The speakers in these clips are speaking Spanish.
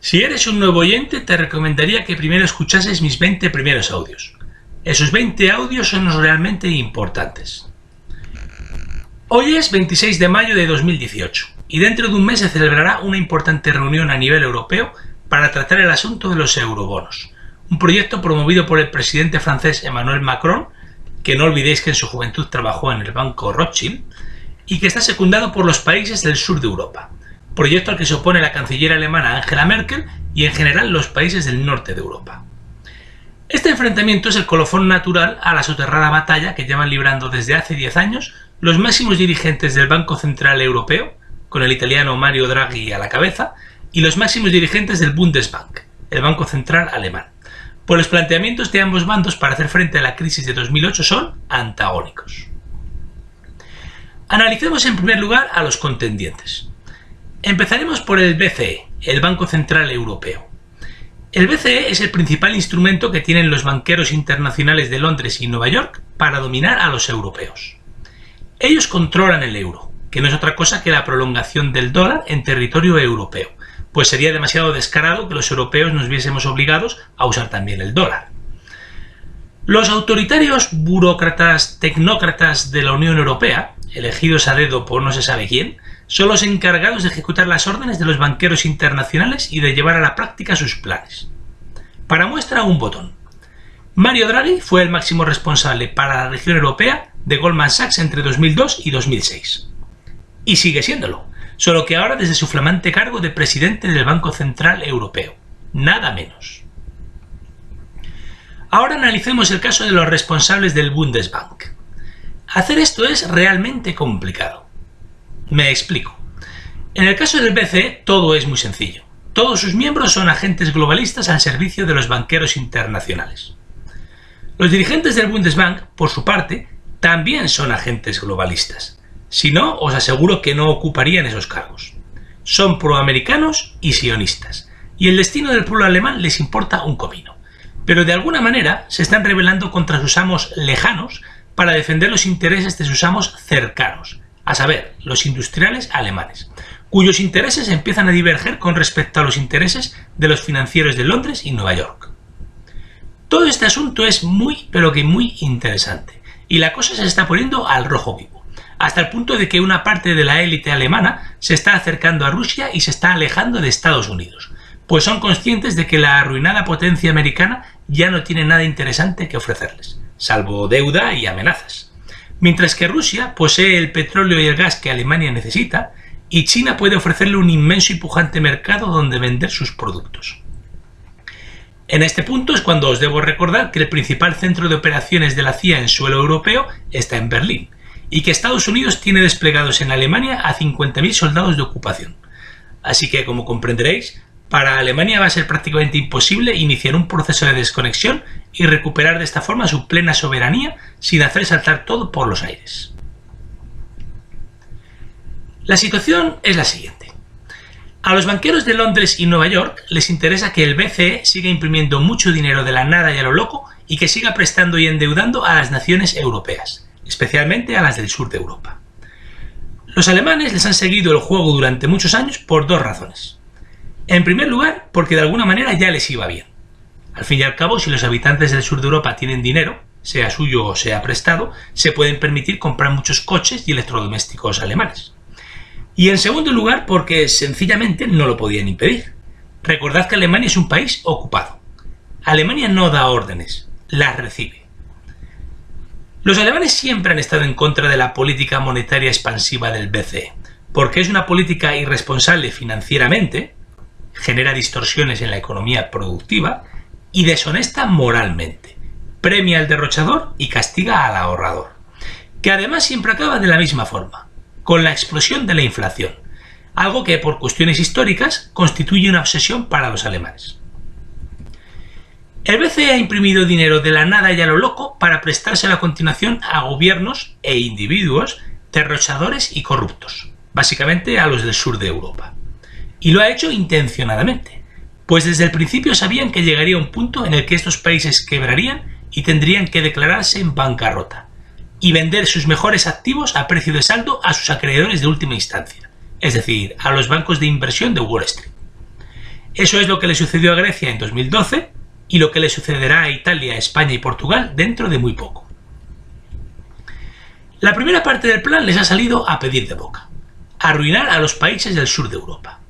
Si eres un nuevo oyente, te recomendaría que primero escuchases mis 20 primeros audios. Esos 20 audios son los realmente importantes. Hoy es 26 de mayo de 2018 y dentro de un mes se celebrará una importante reunión a nivel europeo para tratar el asunto de los eurobonos, un proyecto promovido por el presidente francés Emmanuel Macron, que no olvidéis que en su juventud trabajó en el Banco Rothschild, y que está secundado por los países del sur de Europa, proyecto al que se opone la canciller alemana Angela Merkel y en general los países del norte de Europa. Este enfrentamiento es el colofón natural a la soterrada batalla que llevan librando desde hace 10 años los máximos dirigentes del Banco Central Europeo, con el italiano Mario Draghi a la cabeza, y los máximos dirigentes del Bundesbank, el Banco Central alemán, pues los planteamientos de ambos bandos para hacer frente a la crisis de 2008 son antagónicos. Analicemos en primer lugar a los contendientes. Empezaremos por el BCE, el Banco Central Europeo. El BCE es el principal instrumento que tienen los banqueros internacionales de Londres y Nueva York para dominar a los europeos. Ellos controlan el euro, que no es otra cosa que la prolongación del dólar en territorio europeo, pues sería demasiado descarado que los europeos nos viésemos obligados a usar también el dólar. Los autoritarios burócratas tecnócratas de la Unión Europea, elegidos a dedo por no se sabe quién, son los encargados de ejecutar las órdenes de los banqueros internacionales y de llevar a la práctica sus planes. Para muestra, un botón. Mario Draghi fue el máximo responsable para la región europea de Goldman Sachs entre 2002 y 2006. Y sigue siéndolo, solo que ahora desde su flamante cargo de presidente del Banco Central Europeo. Nada menos. Ahora analicemos el caso de los responsables del Bundesbank. Hacer esto es realmente complicado. Me explico. En el caso del BCE todo es muy sencillo. Todos sus miembros son agentes globalistas al servicio de los banqueros internacionales. Los dirigentes del Bundesbank, por su parte, también son agentes globalistas. Si no, os aseguro que no ocuparían esos cargos. Son proamericanos y sionistas, y el destino del pueblo alemán les importa un comino. Pero de alguna manera se están rebelando contra sus amos lejanos para defender los intereses de sus amos cercanos, a saber, los industriales alemanes, cuyos intereses empiezan a diverger con respecto a los intereses de los financieros de Londres y Nueva York. Todo este asunto es muy, pero que muy interesante, y la cosa se está poniendo al rojo vivo, hasta el punto de que una parte de la élite alemana se está acercando a Rusia y se está alejando de Estados Unidos, pues son conscientes de que la arruinada potencia americana ya no tiene nada interesante que ofrecerles, salvo deuda y amenazas. Mientras que Rusia posee el petróleo y el gas que Alemania necesita, y China puede ofrecerle un inmenso y pujante mercado donde vender sus productos. En este punto es cuando os debo recordar que el principal centro de operaciones de la CIA en suelo europeo está en Berlín, y que Estados Unidos tiene desplegados en Alemania a 50.000 soldados de ocupación. Así que, como comprenderéis, para Alemania va a ser prácticamente imposible iniciar un proceso de desconexión y recuperar de esta forma su plena soberanía sin hacer saltar todo por los aires. La situación es la siguiente. A los banqueros de Londres y Nueva York les interesa que el BCE siga imprimiendo mucho dinero de la nada y a lo loco y que siga prestando y endeudando a las naciones europeas, especialmente a las del sur de Europa. Los alemanes les han seguido el juego durante muchos años por dos razones. En primer lugar, porque de alguna manera ya les iba bien. Al fin y al cabo, si los habitantes del sur de Europa tienen dinero, sea suyo o sea prestado, se pueden permitir comprar muchos coches y electrodomésticos alemanes. Y en segundo lugar, porque sencillamente no lo podían impedir. Recordad que Alemania es un país ocupado. Alemania no da órdenes, las recibe. Los alemanes siempre han estado en contra de la política monetaria expansiva del BCE, porque es una política irresponsable financieramente, genera distorsiones en la economía productiva y deshonesta moralmente, premia al derrochador y castiga al ahorrador, que además siempre acaba de la misma forma, con la explosión de la inflación, algo que por cuestiones históricas constituye una obsesión para los alemanes. El BCE ha imprimido dinero de la nada y a lo loco para prestárselo a continuación a gobiernos e individuos derrochadores y corruptos, básicamente a los del sur de Europa. Y lo ha hecho intencionadamente, pues desde el principio sabían que llegaría un punto en el que estos países quebrarían y tendrían que declararse en bancarrota, y vender sus mejores activos a precio de saldo a sus acreedores de última instancia, es decir, a los bancos de inversión de Wall Street. Eso es lo que le sucedió a Grecia en 2012 y lo que le sucederá a Italia, España y Portugal dentro de muy poco. La primera parte del plan les ha salido a pedir de boca: arruinar a los países del sur de Europa.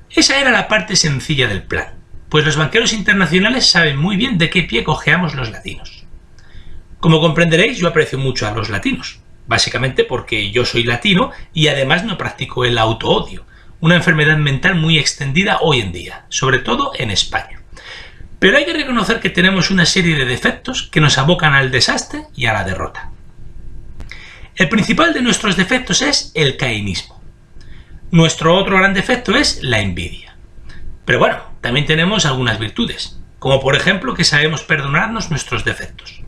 Esa era la parte sencilla del plan, pues los banqueros internacionales saben muy bien de qué pie cojeamos los latinos. Como comprenderéis, yo aprecio mucho a los latinos, básicamente porque yo soy latino y además no practico el autoodio, una enfermedad mental muy extendida hoy en día, sobre todo en España. Pero hay que reconocer que tenemos una serie de defectos que nos abocan al desastre y a la derrota. El principal de nuestros defectos es el caínismo. Nuestro otro gran defecto es la envidia. Pero bueno, también tenemos algunas virtudes, como por ejemplo que sabemos perdonarnos nuestros defectos.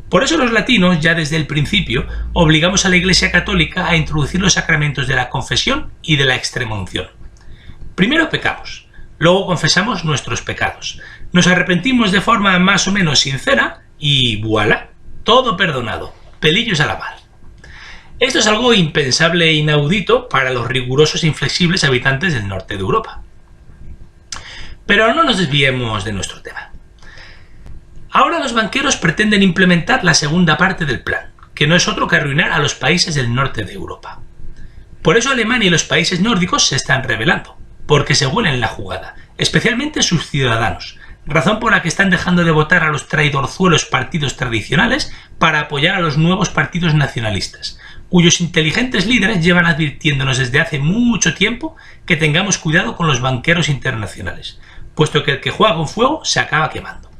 Por eso los latinos, ya desde el principio, obligamos a la Iglesia Católica a introducir los sacramentos de la confesión y de la extremaunción. Primero pecamos, luego confesamos nuestros pecados, nos arrepentimos de forma más o menos sincera y ¡voilá! Todo perdonado, pelillos a la mar. Esto es algo impensable e inaudito para los rigurosos e inflexibles habitantes del norte de Europa. Pero no nos desviemos de nuestro tema. Ahora los banqueros pretenden implementar la segunda parte del plan, que no es otro que arruinar a los países del norte de Europa. Por eso Alemania y los países nórdicos se están rebelando, porque se huelen la jugada, especialmente sus ciudadanos, razón por la que están dejando de votar a los traidorzuelos partidos tradicionales para apoyar a los nuevos partidos nacionalistas, cuyos inteligentes líderes llevan advirtiéndonos desde hace mucho tiempo que tengamos cuidado con los banqueros internacionales, puesto que el que juega con fuego se acaba quemando.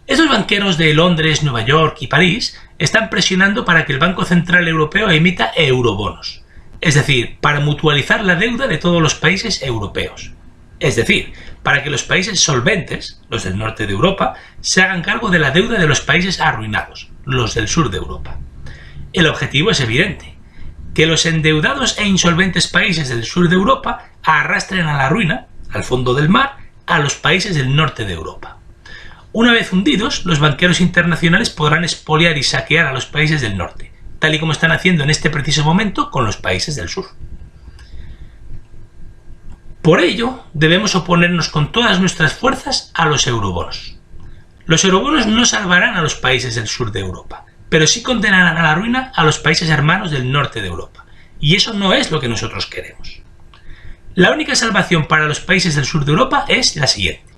Estos banqueros de Londres, Nueva York y París están presionando para que el Banco Central Europeo emita eurobonos, es decir, para mutualizar la deuda de todos los países europeos. Es decir, para que los países solventes, los del norte de Europa, se hagan cargo de la deuda de los países arruinados, los del sur de Europa. El objetivo es evidente: que los endeudados e insolventes países del sur de Europa arrastren a la ruina, al fondo del mar, a los países del norte de Europa. Una vez hundidos, los banqueros internacionales podrán expoliar y saquear a los países del norte, tal y como están haciendo en este preciso momento con los países del sur. Por ello, debemos oponernos con todas nuestras fuerzas a los eurobonos. Los eurobonos no salvarán a los países del sur de Europa, pero sí condenarán a la ruina a los países hermanos del norte de Europa, y eso no es lo que nosotros queremos. La única salvación para los países del sur de Europa es la siguiente: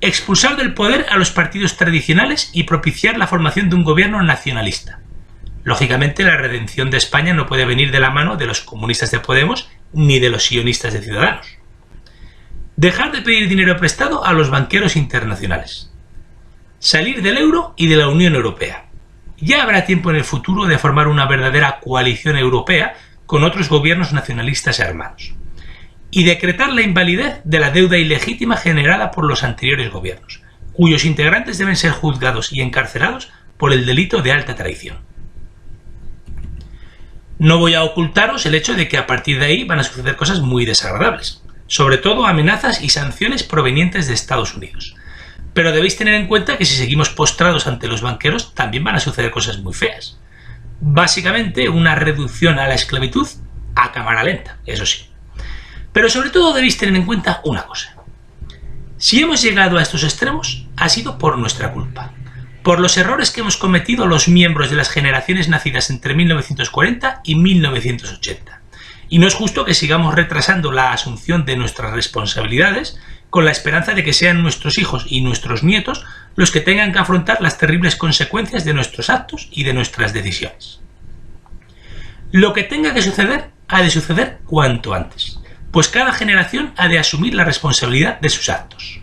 expulsar del poder a los partidos tradicionales y propiciar la formación de un gobierno nacionalista. Lógicamente, la redención de España no puede venir de la mano de los comunistas de Podemos ni de los sionistas de Ciudadanos. Dejar de pedir dinero prestado a los banqueros internacionales. Salir del euro y de la Unión Europea. Ya habrá tiempo en el futuro de formar una verdadera coalición europea con otros gobiernos nacionalistas hermanos. Y decretar la invalidez de la deuda ilegítima generada por los anteriores gobiernos, cuyos integrantes deben ser juzgados y encarcelados por el delito de alta traición. No voy a ocultaros el hecho de que a partir de ahí van a suceder cosas muy desagradables, sobre todo amenazas y sanciones provenientes de Estados Unidos. Pero debéis tener en cuenta que si seguimos postrados ante los banqueros también van a suceder cosas muy feas. Básicamente una reducción a la esclavitud a cámara lenta, eso sí. Pero sobre todo debéis tener en cuenta una cosa: si hemos llegado a estos extremos ha sido por nuestra culpa, por los errores que hemos cometido los miembros de las generaciones nacidas entre 1940 y 1980, y no es justo que sigamos retrasando la asunción de nuestras responsabilidades con la esperanza de que sean nuestros hijos y nuestros nietos los que tengan que afrontar las terribles consecuencias de nuestros actos y de nuestras decisiones. Lo que tenga que suceder ha de suceder cuanto antes, pues cada generación ha de asumir la responsabilidad de sus actos.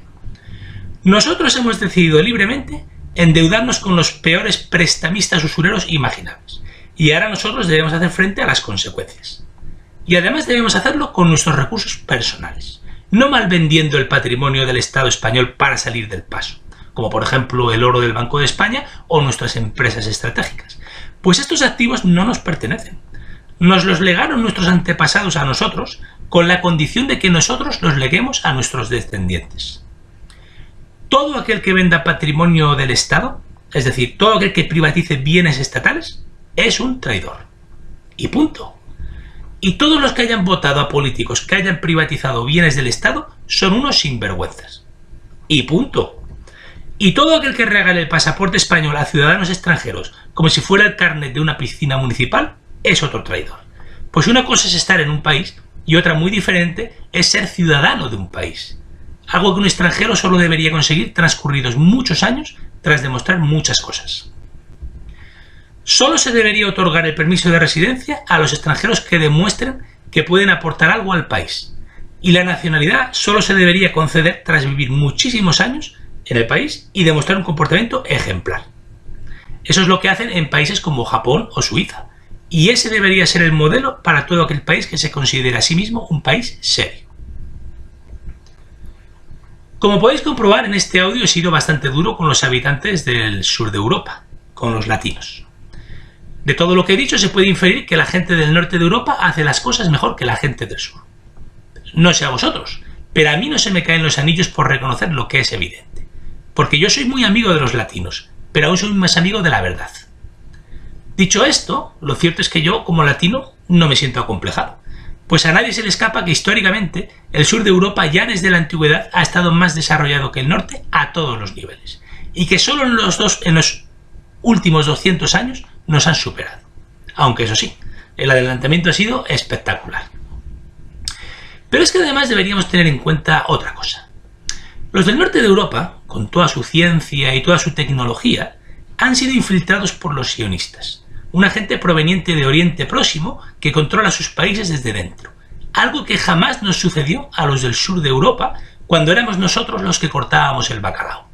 Nosotros hemos decidido libremente endeudarnos con los peores prestamistas usureros imaginables, y ahora nosotros debemos hacer frente a las consecuencias. Y además debemos hacerlo con nuestros recursos personales, no malvendiendo el patrimonio del Estado español para salir del paso, como por ejemplo el oro del Banco de España o nuestras empresas estratégicas, pues estos activos no nos pertenecen. Nos los legaron nuestros antepasados a nosotros, con la condición de que nosotros los leguemos a nuestros descendientes. Todo aquel que venda patrimonio del Estado, es decir, todo aquel que privatice bienes estatales, es un traidor. Y punto. Y todos los que hayan votado a políticos que hayan privatizado bienes del Estado son unos sinvergüenzas. Y punto. Y todo aquel que regale el pasaporte español a ciudadanos extranjeros como si fuera el carnet de una piscina municipal es otro traidor. Pues una cosa es estar en un país y otra muy diferente es ser ciudadano de un país. Algo que un extranjero solo debería conseguir transcurridos muchos años tras demostrar muchas cosas. Solo se debería otorgar el permiso de residencia a los extranjeros que demuestren que pueden aportar algo al país. Y la nacionalidad solo se debería conceder tras vivir muchísimos años en el país y demostrar un comportamiento ejemplar. Eso es lo que hacen en países como Japón o Suiza. Y ese debería ser el modelo para todo aquel país que se considere a sí mismo un país serio. Como podéis comprobar, en este audio he sido bastante duro con los habitantes del sur de Europa, con los latinos. De todo lo que he dicho se puede inferir que la gente del norte de Europa hace las cosas mejor que la gente del sur. No sé a vosotros, pero a mí no se me caen los anillos por reconocer lo que es evidente. Porque yo soy muy amigo de los latinos, pero aún soy más amigo de la verdad. Dicho esto, lo cierto es que yo, como latino, no me siento acomplejado. Pues a nadie se le escapa que históricamente el sur de Europa ya desde la antigüedad ha estado más desarrollado que el norte a todos los niveles. Y que solo en los últimos 200 años nos han superado. Aunque eso sí, el adelantamiento ha sido espectacular. Pero es que además deberíamos tener en cuenta otra cosa. Los del norte de Europa, con toda su ciencia y toda su tecnología, han sido infiltrados por los sionistas, una gente proveniente de Oriente Próximo que controla sus países desde dentro. Algo que jamás nos sucedió a los del sur de Europa cuando éramos nosotros los que cortábamos el bacalao.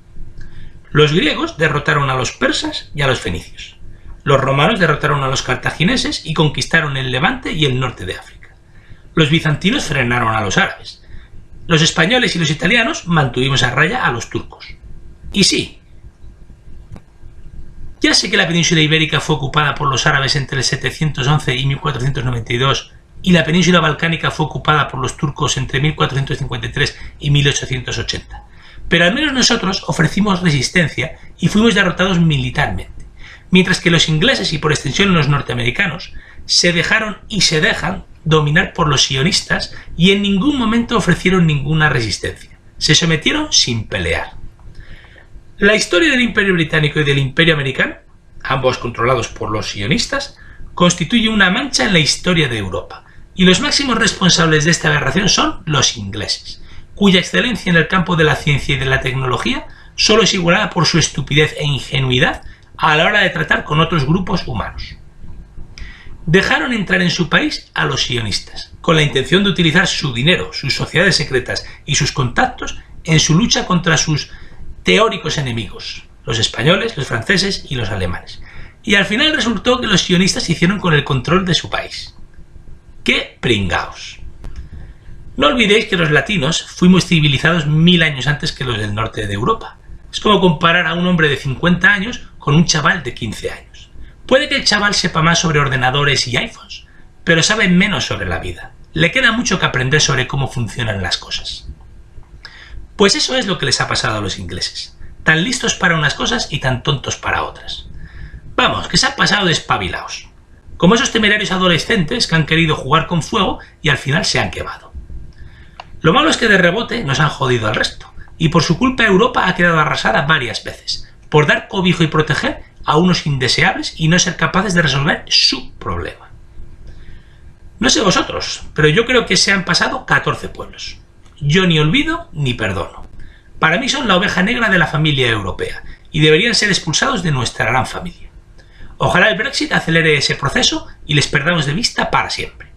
Los griegos derrotaron a los persas y a los fenicios. Los romanos derrotaron a los cartagineses y conquistaron el Levante y el norte de África. Los bizantinos frenaron a los árabes. Los españoles y los italianos mantuvimos a raya a los turcos. Y sí, ya sé que la península ibérica fue ocupada por los árabes entre el 711 y 1492 y la península balcánica fue ocupada por los turcos entre 1453 y 1880. Pero al menos nosotros ofrecimos resistencia y fuimos derrotados militarmente. Mientras que los ingleses y por extensión los norteamericanos se dejaron y se dejan dominar por los sionistas y en ningún momento ofrecieron ninguna resistencia. Se sometieron sin pelear. La historia del Imperio Británico y del Imperio Americano, ambos controlados por los sionistas, constituye una mancha en la historia de Europa. Y los máximos responsables de esta aberración son los ingleses, cuya excelencia en el campo de la ciencia y de la tecnología solo es igualada por su estupidez e ingenuidad a la hora de tratar con otros grupos humanos. Dejaron entrar en su país a los sionistas, con la intención de utilizar su dinero, sus sociedades secretas y sus contactos en su lucha contra sus teóricos enemigos, los españoles, los franceses y los alemanes. Y al final resultó que los sionistas se hicieron con el control de su país. ¡Qué pringaos! No olvidéis que los latinos fuimos civilizados 1000 años antes que los del norte de Europa. Es como comparar a un hombre de 50 años con un chaval de 15 años. Puede que el chaval sepa más sobre ordenadores y iPhones, pero sabe menos sobre la vida. Le queda mucho que aprender sobre cómo funcionan las cosas. Pues eso es lo que les ha pasado a los ingleses. Tan listos para unas cosas y tan tontos para otras. Vamos, que se han pasado de espabilaos. Como esos temerarios adolescentes que han querido jugar con fuego y al final se han quemado. Lo malo es que de rebote nos han jodido al resto. Y por su culpa Europa ha quedado arrasada varias veces, por dar cobijo y proteger a unos indeseables y no ser capaces de resolver su problema. No sé vosotros, pero yo creo que se han pasado 14 pueblos. Yo ni olvido ni perdono. Para mí son la oveja negra de la familia europea y deberían ser expulsados de nuestra gran familia. Ojalá el Brexit acelere ese proceso y les perdamos de vista para siempre.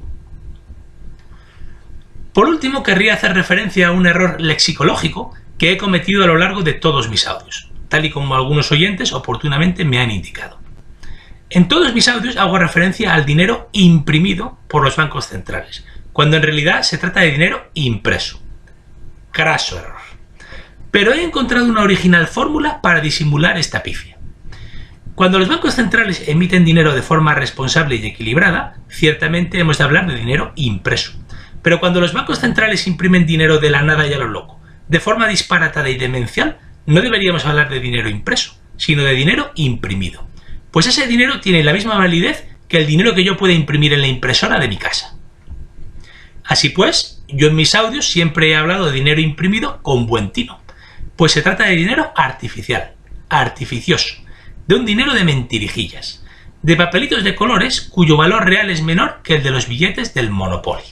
Por último, querría hacer referencia a un error lexicológico que he cometido a lo largo de todos mis audios, tal y como algunos oyentes oportunamente me han indicado. En todos mis audios hago referencia al dinero imprimido por los bancos centrales, cuando en realidad se trata de dinero impreso. Craso error. Pero he encontrado una original fórmula para disimular esta pifia. Cuando los bancos centrales emiten dinero de forma responsable y equilibrada, ciertamente hemos de hablar de dinero impreso. Pero cuando los bancos centrales imprimen dinero de la nada y a lo loco, de forma disparatada y demencial, no deberíamos hablar de dinero impreso, sino de dinero imprimido. Pues ese dinero tiene la misma validez que el dinero que yo pueda imprimir en la impresora de mi casa. Así pues, yo en mis audios siempre he hablado de dinero imprimido con buen tino, pues se trata de dinero artificial, artificioso, de un dinero de mentirijillas, de papelitos de colores cuyo valor real es menor que el de los billetes del Monopoly.